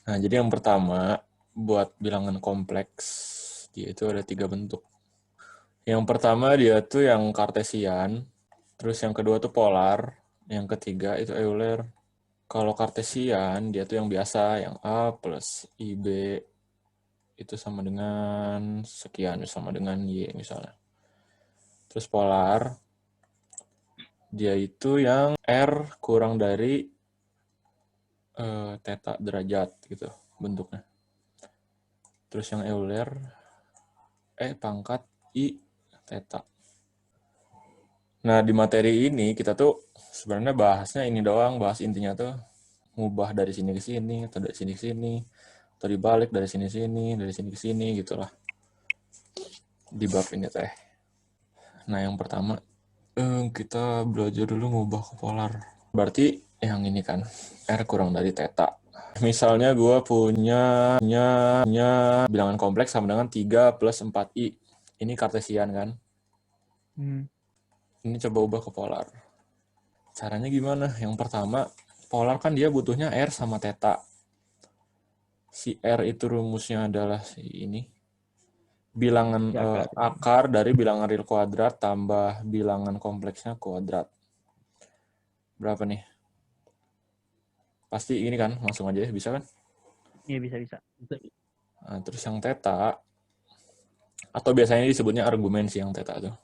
Nah, jadi yang pertama, buat bilangan kompleks, dia itu ada 3 bentuk. Yang pertama dia tuh yang kartesian, terus yang kedua tuh polar, yang ketiga itu Euler. Kalau kartesian, dia tuh yang biasa, yang A plus IB itu sama dengan sekian, sama dengan Y misalnya. Terus polar, dia itu yang R kurang dari theta derajat gitu bentuknya. Terus yang Euler, pangkat I theta. Nah, di materi ini kita tuh sebenarnya bahasnya ini doang, bahas intinya tuh ngubah dari sini ke sini, atau dari sini ke sini, atau dibalik dari sini ke sini, dari sini ke sini, gitulah. Di bab ini teh. Nah, yang pertama, kita belajar dulu ngubah ke polar. Berarti yang ini kan, R kurang dari theta. Misalnya gue punya bilangan kompleks sama dengan 3 plus 4i. Ini kartesian kan? Ini coba ubah ke polar. Caranya gimana? Yang pertama, polar kan dia butuhnya R sama theta. Si R itu rumusnya adalah si ini. Bilangan akar dari bilangan real kuadrat tambah bilangan kompleksnya kuadrat. Berapa nih? Pasti ini kan, langsung aja ya, bisa kan? Iya, bisa. Nah, terus yang theta, atau biasanya disebutnya argumen sih yang theta tuh.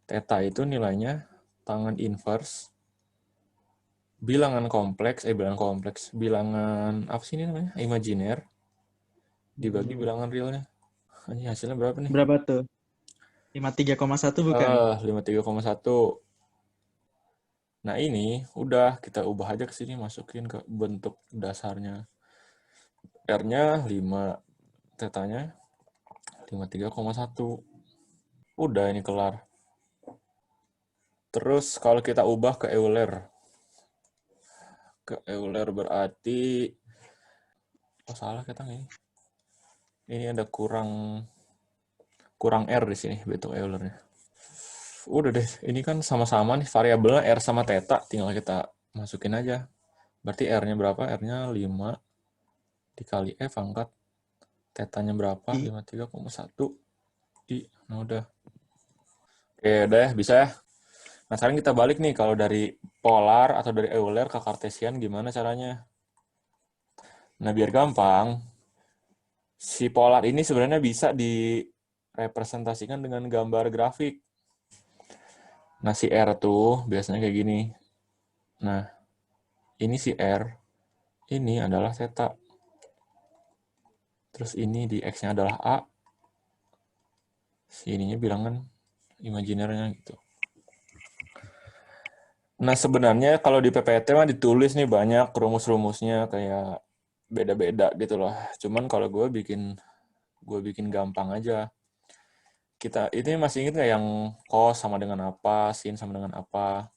Theta itu nilainya tangan inverse bilangan kompleks, bilangan apa sih ini namanya? Imajiner dibagi bilangan realnya. Ini hasilnya berapa nih? Berapa tuh? 53,1 bukan? 53,1. Nah, ini udah kita ubah aja ke sini, masukin ke bentuk dasarnya. R-nya 5, theta-nya 53,1. Udah ini kelar. Terus kalau kita ubah ke Euler. Ke Euler berarti salah kita ini. Ini ada kurang R di sini bentuk Eulernya. Udah deh, ini kan sama-sama nih variabelnya R sama theta, tinggal kita masukin aja. Berarti R-nya berapa? R-nya 5 dikali F angkat theta-nya berapa? 53,1 I. Nah udah. Oke, udah ya, bisa ya. Nah, sekarang kita balik nih, kalau dari polar atau dari Euler ke kartesian gimana caranya? Nah, biar gampang, si polar ini sebenarnya bisa direpresentasikan dengan gambar grafik. Nah, si R tuh biasanya kayak gini. Nah, ini si R, ini adalah theta. Terus ini di X-nya adalah A, si ininya bilangan imajinernya gitu. Nah, sebenarnya kalau di PPT mah ditulis nih banyak rumus-rumusnya kayak beda-beda gitu loh. Cuman kalau gue bikin gampang aja. Kita ini masih ingat nggak yang cos sama dengan apa, sin sama dengan apa?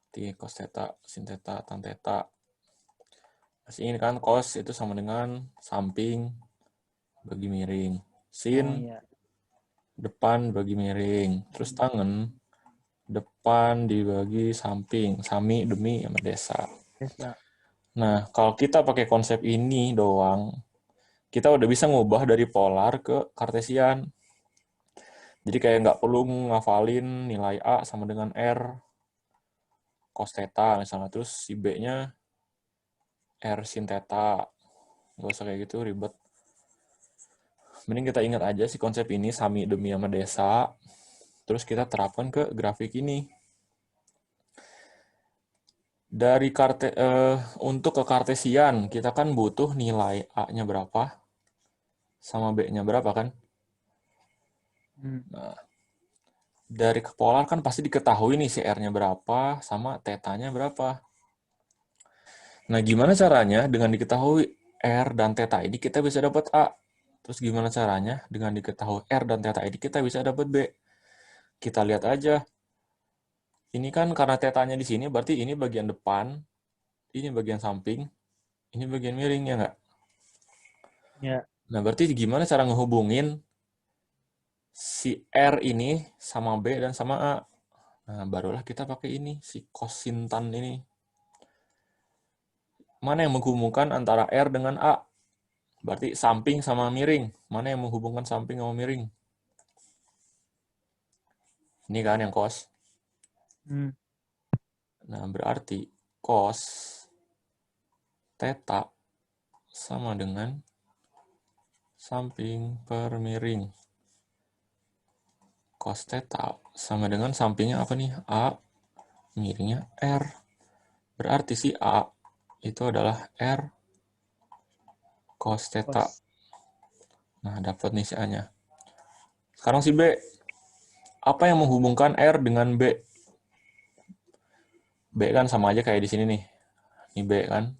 Di cos theta, sin theta, tan theta. Masih ingat kan, cos itu sama dengan samping bagi miring. Sin depan bagi miring. Terus tangan depan dibagi samping, sami demi sama desa. Nah, kalau kita pakai konsep ini doang, kita udah bisa ngubah dari polar ke kartesian. Jadi kayak nggak perlu ngafalin nilai A sama dengan R cos theta misalnya. Terus si B-nya R sin theta. Nggak usah kayak gitu, ribet. Mending kita ingat aja si konsep ini, sami demi sama desa. Terus kita terapkan ke grafik ini. Dari untuk ke kartesian, kita kan butuh nilai A-nya berapa sama B-nya berapa kan? Nah, dari ke polar kan pasti diketahui nih si R-nya berapa sama theta-nya berapa. Nah, gimana caranya dengan diketahui R dan theta ini kita bisa dapat A? Terus gimana caranya dengan diketahui R dan theta ini kita bisa dapat B? Kita lihat aja. Ini kan karena theta-nya di sini, berarti ini bagian depan, ini bagian samping, ini bagian miring, ya nggak? Ya. Nah, berarti gimana cara ngehubungin si R ini sama B dan sama A? Nah, barulah kita pakai ini, si kosintan ini. Mana yang menghubungkan antara R dengan A? Berarti samping sama miring. Mana yang menghubungkan samping sama miring? Ini kan yang cos. Hmm. Nah, berarti cos theta sama dengan samping per miring. Cos theta sama dengan sampingnya apa nih? A, miringnya R. Berarti si A itu adalah R cos theta. Cos. Nah, dapat nih si A-nya. Sekarang si B. Apa yang menghubungkan R dengan B? B kan sama aja kayak di sini nih. Ini B kan.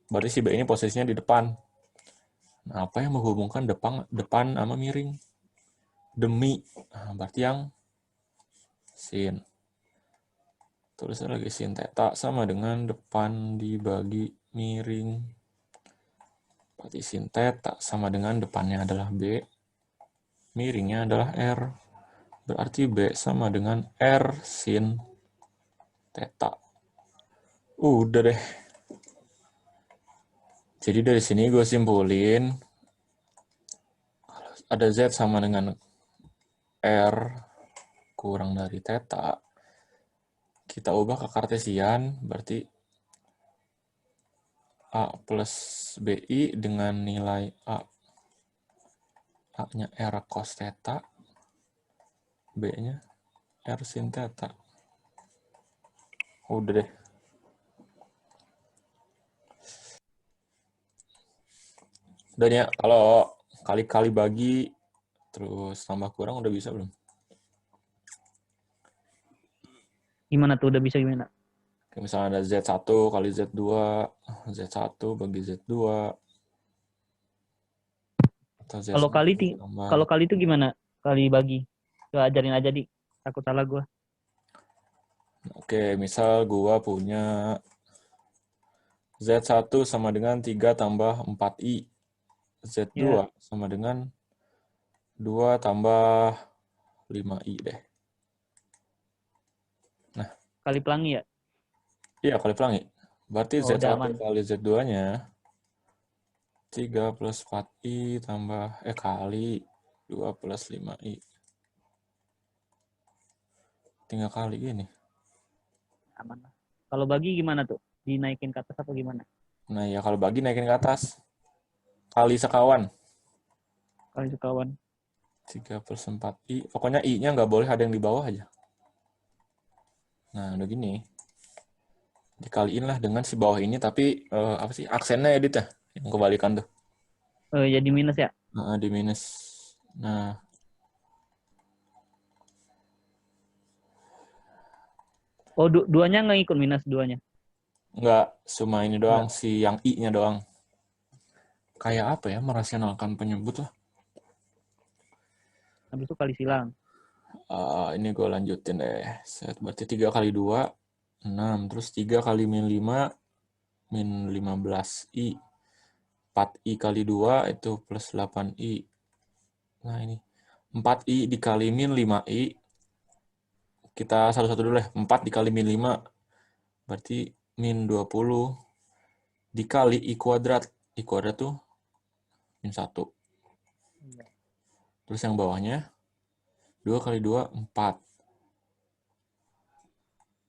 Berarti si B ini posisinya di depan. Nah, apa yang menghubungkan depan sama miring? Demi. Nah, berarti yang sin. Tulis lagi sin theta sama dengan depan dibagi miring. Berarti sin theta sama dengan depannya adalah B. Miringnya adalah R. Berarti B sama dengan R sin theta. Udah deh. Jadi dari sini gue simpulin ada Z sama dengan R kurang dari theta. Kita ubah ke kartesian, berarti A plus BI dengan nilai A-nya R cos theta, B-nya R sin theta. Udah deh. Udah ya, kalau kali-kali bagi, terus tambah kurang udah bisa belum? Gimana tuh? Udah bisa gimana? Kayak misalnya ada Z1 kali Z2, Z1 bagi Z2, atau Kalau Z1 kali tambah. kalau kali itu gimana? Kali bagi. Coba ajarin aja, Di. Takut salah gua. Oke, misal gua punya Z1 sama dengan 3 tambah 4I. Ya, Z2 sama dengan 2 tambah 5I deh. Nah, kali pelangi ya? iya kali pelangi. Berarti Oh, udah Z1 aman. kali Z2-nya 3 plus 4I tambah, kali 2 plus 5I. Tinggal kali ini. Aman lah. Kalau bagi gimana tuh? Dinaikin ke atas apa gimana? Nah ya kalau bagi naikin ke atas. Kali sekawan. Kali sekawan. 3 plus 4I. Pokoknya I-nya nggak boleh ada yang di bawah aja. Nah udah gini. Dikaliin lah dengan si bawah ini. Tapi apa sih aksennya edit ya? Yang kebalikan tuh. Jadi minus ya? Nah, di minus. Nah Oh, duanya nggak ikut minus duanya. nggak cuma ini doang. Nggak. Si yang I-nya doang. Kayak apa ya? Merasionalkan penyebut lah. Habis itu kali silang. Ini gue lanjutin deh. Set, berarti 3 kali 2, 6. Terus 3 kali min 5, min 15i. 4i kali 2 itu plus 8i. Nah ini. 4i dikali min 5i. Kita satu-satu dulu deh. 4 dikali min 5. Berarti min 20. Dikali i kuadrat. I kuadrat tuh min 1. Iya. Terus yang bawahnya. 2 kali 2, 4.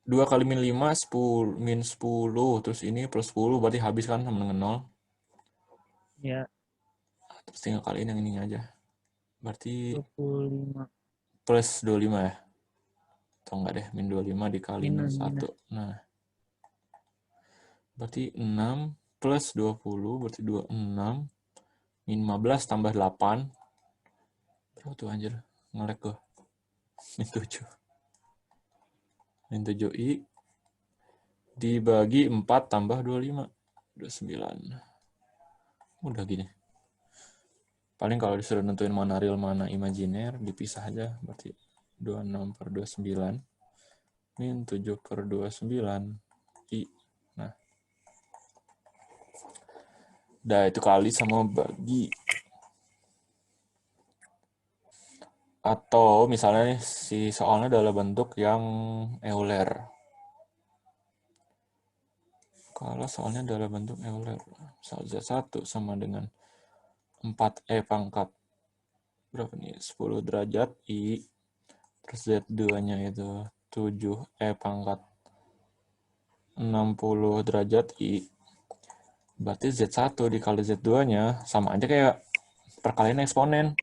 2 kali min 5, 10, min 10. Terus ini plus 10, berarti habis kan sama dengan 0. Ya, Terus tinggal kaliin yang ininya aja. Berarti 25. plus 25 ya? Atau enggak deh, min 25 dikali min Minus, 1. minus. Nah, berarti 6 plus 20, berarti 26. Min 15 tambah 8. Berapa tuh anjir? Ngelek gue. Min 7. Min 7i dibagi 4 tambah 25. 29. Udah gini. Paling kalau disuruh nentuin mana real, mana imajiner, dipisah aja. Berarti 26 per 29. Min 7 per 29. I. Nah. Udah itu kali sama bagi. Atau misalnya nih, si soalnya dalam bentuk yang Euler. Kalau soalnya dalam bentuk Euler, misal Z1 sama dengan 4E pangkat berapa nih? 10 derajat I, terus Z2-nya itu 7E pangkat 60 derajat I. Berarti Z1 dikali Z2-nya sama aja kayak perkalian eksponen.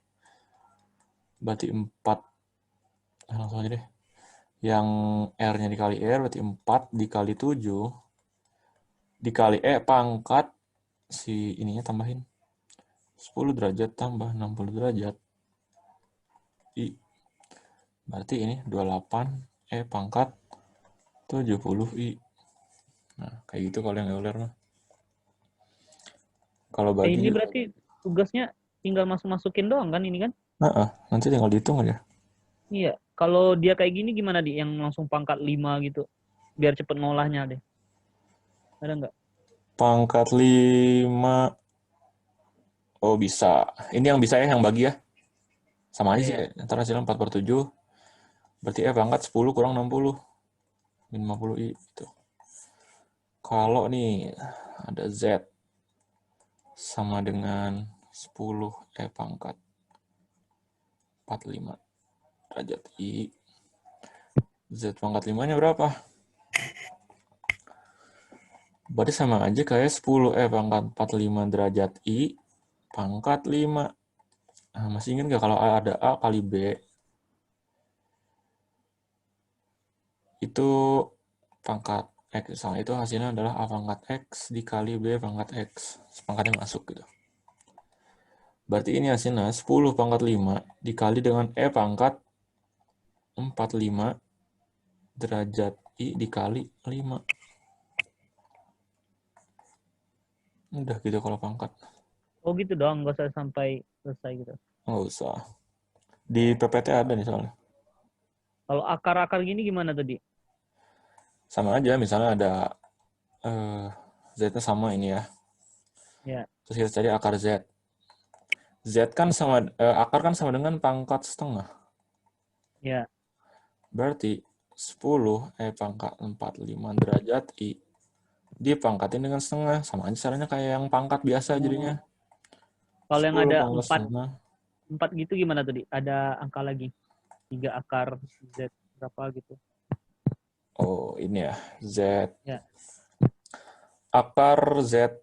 Berarti 4, langsung aja deh. Yang R-nya dikali R berarti 4 dikali 7 dikali E pangkat si ininya tambahin 10 derajat tambah 60 derajat I. Berarti ini 28 E pangkat 70 I. Nah, kayak gitu kalau yang Euler mah. Kalau bagi ini berarti tugasnya tinggal masukin doang kan ini kan? nanti tinggal dihitung aja. Iya. Kalau dia kayak gini gimana di yang langsung pangkat 5 gitu? Biar cepet ngolahnya deh. Ada nggak? Pangkat 5. Oh, bisa. Ini yang bisa ya, yang bagi ya. Sama aja sih, Iya. antara hasilnya 4/7. Berarti E pangkat 10 kurang 60. 50 I. Gitu. Kalau nih, ada Z sama dengan 10 E pangkat 45 derajat I. Z pangkat 5-nya berapa? Berarti sama aja kayak 10 E pangkat 45 derajat I pangkat 5. Nah, masih ingat nggak kalau ada A kali B? Itu pangkat X. Misalnya itu hasilnya adalah A pangkat X dikali B pangkat X. Pangkatnya masuk gitu. Berarti ini hasilnya 10 pangkat 5 dikali dengan E pangkat 45 derajat I dikali 5. Udah gitu kalau pangkat. Oh gitu doang, nggak usah sampai selesai gitu. Nggak usah. Di PPT ada nih soalnya. Kalau akar-akar gini gimana tadi? Sama aja, misalnya ada Z-nya sama ini ya. Ya. Terus kita cari akar Z. Z kan sama, akar kan sama dengan pangkat setengah. Ya. Berarti 10 pangkat 45 derajat I dipangkatin dengan setengah. Sama aja caranya kayak yang pangkat biasa jadinya. Kalau yang 10 ada pangkat setengah. 4 gitu gimana tadi? Ada angka lagi. 3 akar Z berapa gitu. Oh, ini ya. Z. Ya. Akar Z.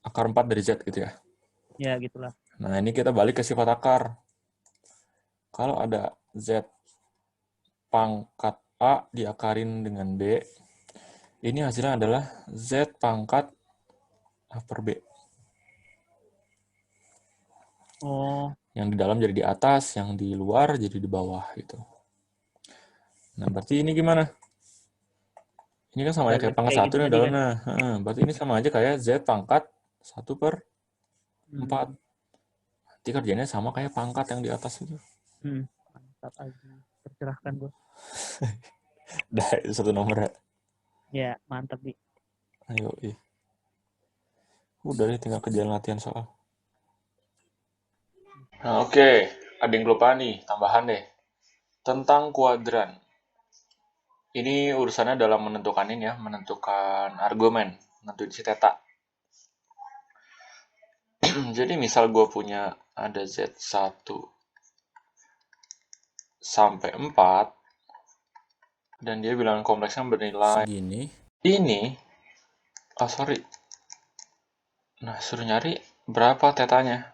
Akar 4 dari Z gitu ya. Ya gitulah. Nah, ini kita balik ke sifat akar. Kalau ada Z pangkat A diakarin dengan B, ini hasilnya adalah Z pangkat A per B. Oh. Yang di dalam jadi di atas, yang di luar jadi di bawah gitu. Nah, berarti ini gimana? Ini kan sama aja kayak pangkat Kayak 1 gitu nih tadi kan. dalamnya. Berarti ini sama aja kayak Z pangkat 1/4. Nanti kerjanya sama kayak pangkat yang di atas itu. Mantap aja. Tercerahkan gue. Dah, itu satu nomor ya. Ya, mantap Di. Ayo, udah deh tinggal kerjaan latihan soal. Nah, oke. Ada yang lupa nih, tambahan deh. Tentang kuadran. Ini urusannya dalam menentukan ini ya, menentukan argumen, menentukan si theta. Jadi misal gue punya ada Z1 sampai 4, dan dia bilang kompleksnya bernilai segini. Ini, oh sorry. Nah, suruh nyari berapa tetanya.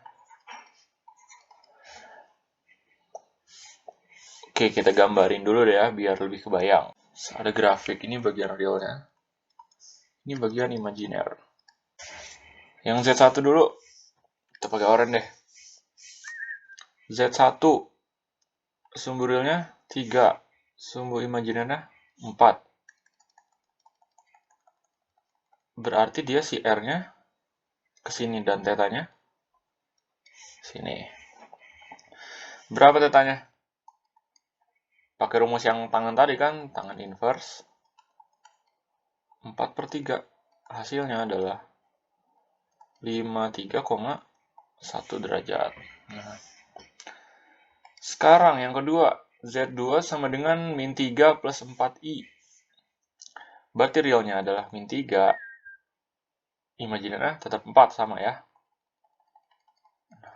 Oke, kita gambarin dulu deh ya, biar lebih kebayang. Ada grafik, ini bagian realnya. Ini bagian imajiner. Yang Z1 dulu, kita pakai oranye deh. Z1, sumbu realnya 3, sumbu imajinernya 4. Berarti dia si R-nya kesini dan tetanya sini. Berapa tetanya? Pakai rumus yang tangan tadi kan, tangan inverse. 4/3. Hasilnya adalah 53,1 derajat. Nah, sekarang yang kedua, Z2 sama dengan min 3 plus 4I. Berarti realnya adalah min 3. Imajinernya tetap 4 sama ya.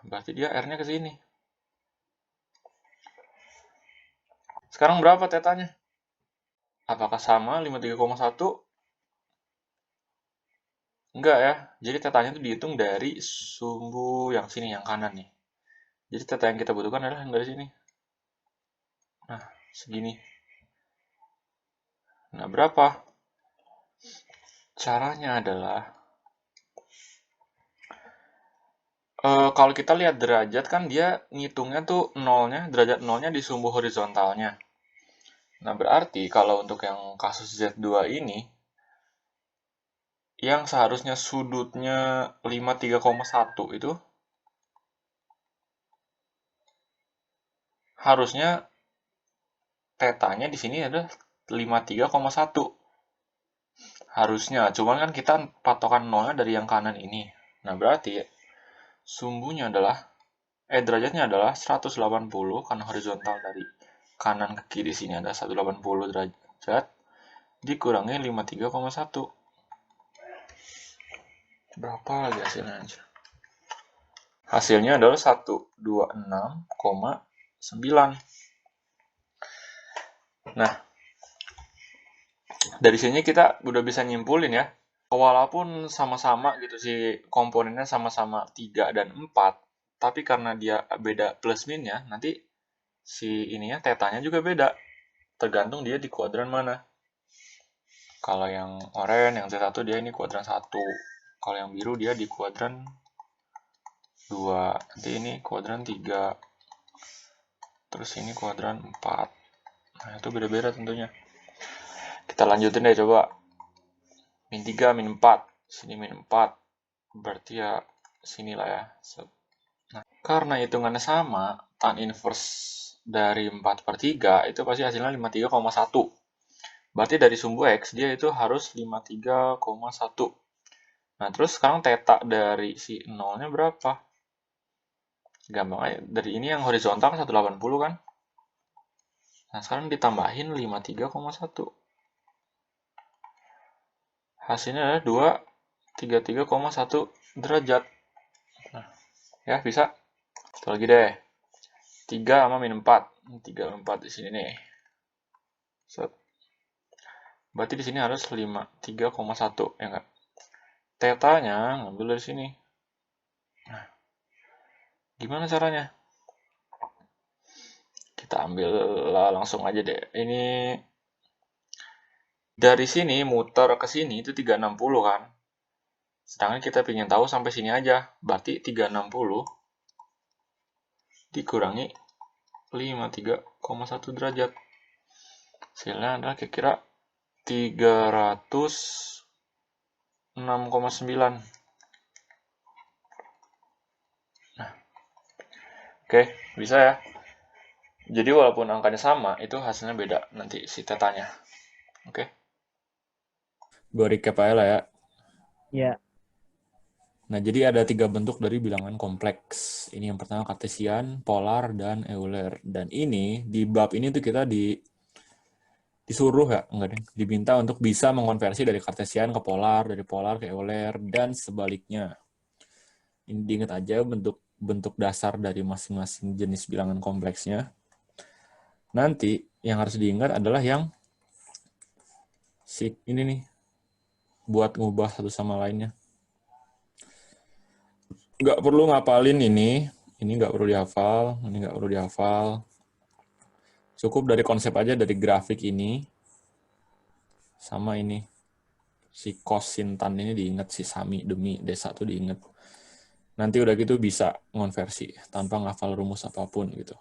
Berarti dia R-nya ke sini. Sekarang berapa tetanya? Apakah sama 53,1? Enggak ya. Jadi tetanya itu dihitung dari sumbu yang sini, yang kanan nih. Jadi teta yang kita butuhkan adalah yang dari sini. Nah, segini. Nah, berapa? Caranya adalah, kalau kita lihat derajat kan dia ngitungnya tuh nolnya, derajat nolnya di sumbu horizontalnya. Nah, berarti kalau untuk yang kasus Z2 ini, yang seharusnya sudutnya 53,1 itu, harusnya tetanya di sini ada 53,1. Harusnya, cuman kan kita patokan nolnya dari yang kanan ini. Nah, berarti sumbunya adalah, derajatnya adalah 180 karena horizontal dari kanan ke kiri sini ada 180 derajat dikurangi 53,1. Berapa lagi hasilnya aja? Hasilnya adalah 126,9. Nah, dari sini kita udah bisa nyimpulin ya. Walaupun sama-sama gitu sih, komponennya sama-sama 3 dan 4, tapi karena dia beda plus minnya, nanti si ininya tetanya juga beda. Tergantung dia di kuadran mana. Kalau yang oranye, yang Z1 dia ini kuadran 1. Kalau yang biru dia di kuadran 2. Nanti ini kuadran 3. Terus ini kuadran 4. Nah, itu beda-beda tentunya. Kita lanjutin deh coba. Min 3, min 4. Sini min 4. Berarti ya sinilah ya. Nah, karena hitungannya sama, tan inverse dari 4/3 itu pasti hasilnya 53,1. Berarti dari sumbu X dia itu harus 53,1. Nah, terus sekarang theta dari si nolnya berapa? Gampang aja. Dari ini yang horizontal 180 kan? Nah, sekarang ditambahin 53,1. Hasilnya adalah 233,1 derajat. Nah, ya bisa. Satu lagi deh. 3 sama min 4. 3 min 4 di sini nih. Set. Berarti di sini harus 53,1 ya enggak? Tetanya ngambil dari sini. Nah, gimana caranya? Kita ambil langsung aja deh. Ini dari sini muter ke sini itu 360 kan. Sedangkan kita ingin tahu sampai sini aja. Berarti 360 dikurangi 53,1 derajat. Hasilnya adalah kira-kira 306,9. Nah, oke, bisa ya. Jadi walaupun angkanya sama, itu hasilnya beda nanti si tetanya. Oke. Gue recap aja lah ya. Ya. Nah, jadi ada 3 bentuk dari bilangan kompleks. Ini yang pertama Cartesian, polar, dan Euler. Dan ini, di bab ini tuh kita disuruh ya, enggak deh, diminta untuk bisa mengonversi dari Cartesian ke polar, dari polar ke Euler, dan sebaliknya. Ini diingat aja bentuk dasar dari masing-masing jenis bilangan kompleksnya. Nanti, yang harus diingat adalah yang ini nih, buat ngubah satu sama lainnya. Nggak perlu ngapalin ini nggak perlu dihafal, ini nggak perlu dihafal. Cukup dari konsep aja, dari grafik ini, sama ini. Si kosintan ini diingat, si sami demi desa tuh diingat. Nanti udah gitu bisa ngonversi, tanpa ngafal rumus apapun gitu.